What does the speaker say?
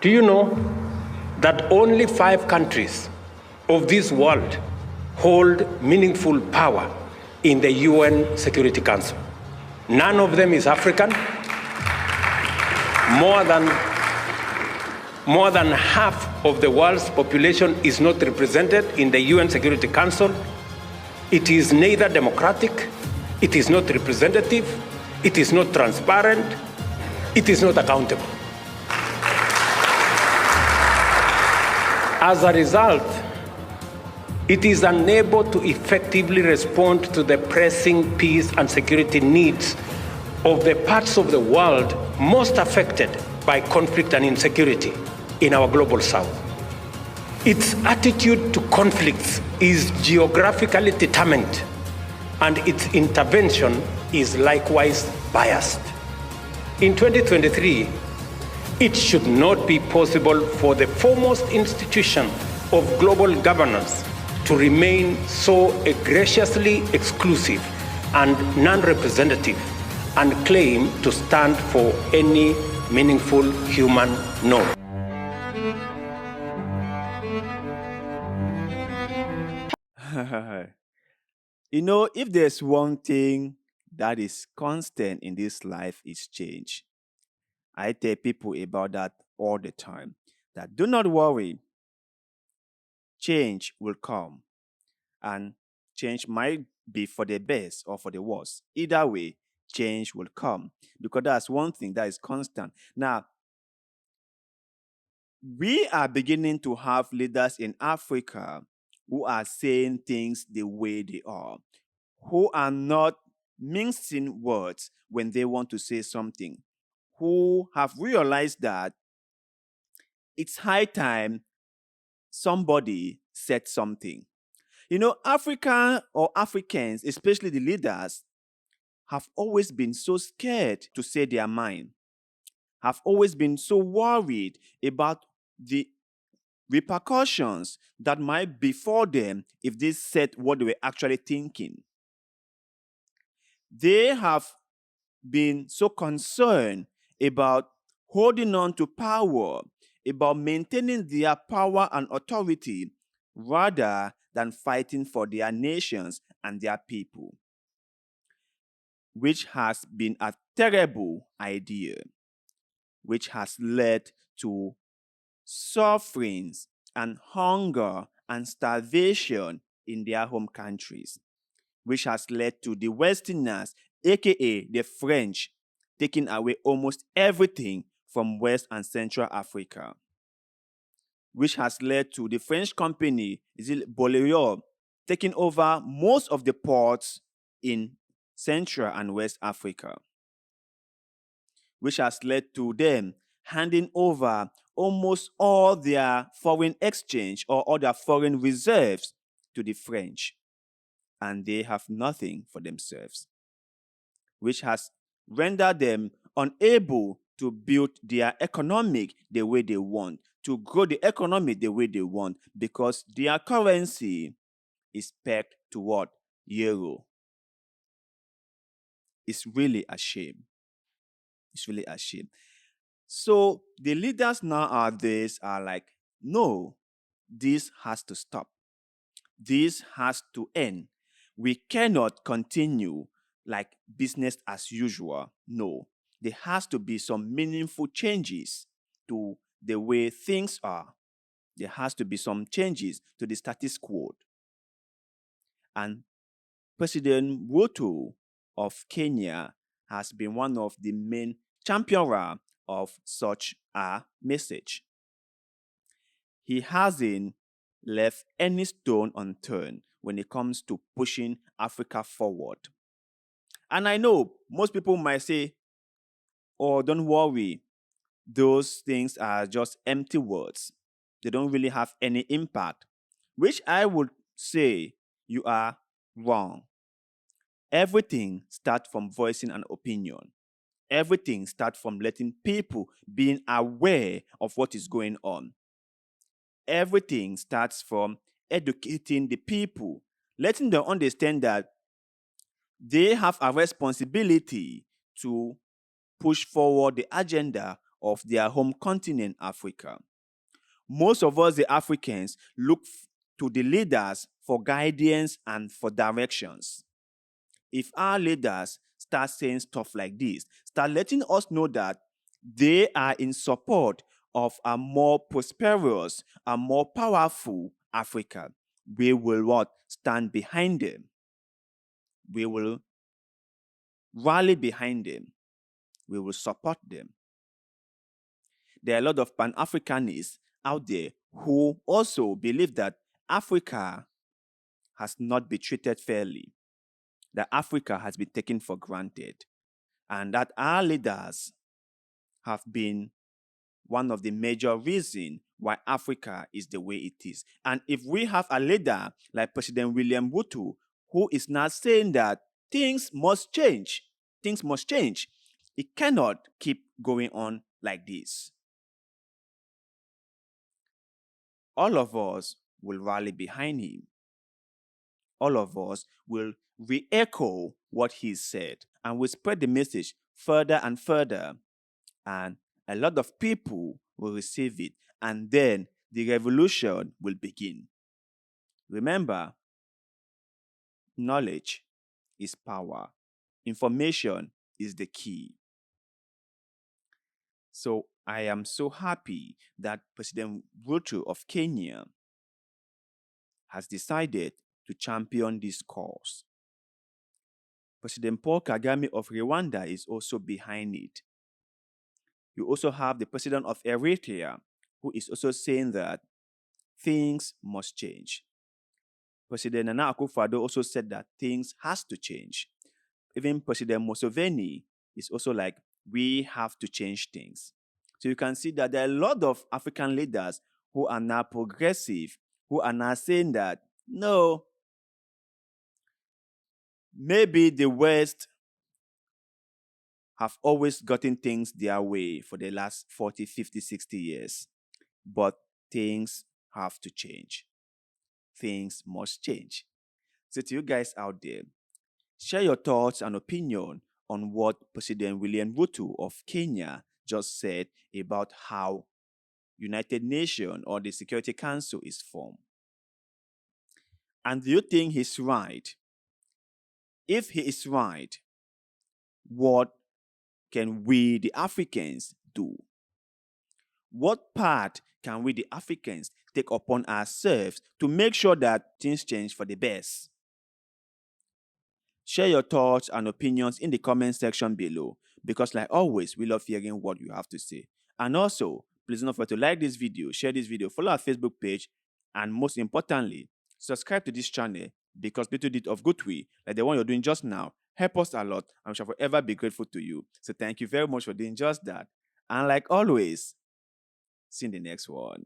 Do you know that only 5 countries of this world hold meaningful power in the UN Security Council? None of them is African. More than half of the world's population is not represented in the UN Security Council. It is neither democratic, it is not representative, it is not transparent, it is not accountable. As a result, it is unable to effectively respond to the pressing peace and security needs of the parts of the world most affected by conflict and insecurity in our global south. Its attitude to conflicts is geographically determined, and its intervention is likewise biased. In 2023, it should not be possible for the foremost institution of global governance to remain so egregiously exclusive and non-representative and claim to stand for any meaningful human norm. If there's one thing that is constant in this life, is change. I tell people about that all the time. That do not worry, change will come. And change might be for the best or for the worst. Either way, change will come. Because that's one thing that is constant. Now, we are beginning to have leaders in Africa who are saying things the way they are, who are not mincing words when they want to say something, who have realized that it's high time somebody said something. Africa or Africans, especially the leaders, have always been so scared to say their mind, have always been so worried about the repercussions that might befall them if they said what they were actually thinking. They have been so concerned about holding on to power, about maintaining their power and authority, rather than fighting for their nations and their people, which has been a terrible idea, which has led to sufferings and hunger and starvation in their home countries, which has led to the Westerners, aka the French, taking away almost everything from West and Central Africa, which has led to the French company, Bollier, taking over most of the ports in Central and West Africa, which has led to them handing over almost all their foreign exchange or all their foreign reserves to the French, and they have nothing for themselves, which has rendered them unable to build their economic the way they want, to grow the economy the way they want, because their currency is pegged to what? Euro. It's really a shame. It's really a shame. So the leaders nowadays are like, no, this has to stop. This has to end. We cannot continue like business as usual. No, there has to be some meaningful changes to the way things are. There has to be some changes to the status quo. And President Ruto of Kenya has been one of the main championers of such a message. He hasn't left any stone unturned when it comes to pushing Africa forward. And I know most people might say, oh, don't worry, those things are just empty words. They don't really have any impact, which I would say you are wrong. Everything starts from voicing an opinion. Everything starts from letting people being aware of what is going on. Everything starts from educating the people, letting them understand that they have a responsibility to push forward the agenda of their home continent, Africa. Most of us, the Africans, look to the leaders for guidance and for directions. If our leaders start saying stuff like this, start letting us know that they are in support of a more prosperous, a more powerful Africa, we will what? Stand behind them. We will rally behind them. We will support them. There are a lot of Pan-Africanists out there who also believe that Africa has not been treated fairly, that Africa has been taken for granted, and that our leaders have been one of the major reasons why Africa is the way it is. And if we have a leader like President William Ruto, who is now saying that things must change, it cannot keep going on like this. All of us will rally behind him. All of us will re-echo what he said, and will spread the message further and further. And a lot of people will receive it, and then the revolution will begin. Remember, knowledge is power. Information is the key. So I am so happy that President Ruto of Kenya has decided to champion this cause. President Paul Kagame of Rwanda is also behind it. You also have the president of Eritrea, who is also saying that things must change. President Nana Akufo-Addo also said that things has to change. Even President Museveni is also like, we have to change things. So you can see that there are a lot of African leaders who are now progressive, who are now saying that, no, maybe the West have always gotten things their way for the last 40, 50, 60 years. But things have to change. Things must change. So to you guys out there, share your thoughts and opinion on what President William Ruto of Kenya just said about how United Nations or the Security Council is formed. And do you think he's right? If he is right, what can we, the Africans, do? What part can we, the Africans, take upon ourselves to make sure that things change for the best? Share your thoughts and opinions in the comment section below, because like always, we love hearing what you have to say. And also, please don't forget to like this video, share this video, follow our Facebook page, and most importantly, subscribe to this channel, because little bit of good way, like the one you're doing just now, help us a lot, and we shall forever be grateful to you. So thank you very much for doing just that. And like always, see you in the next one.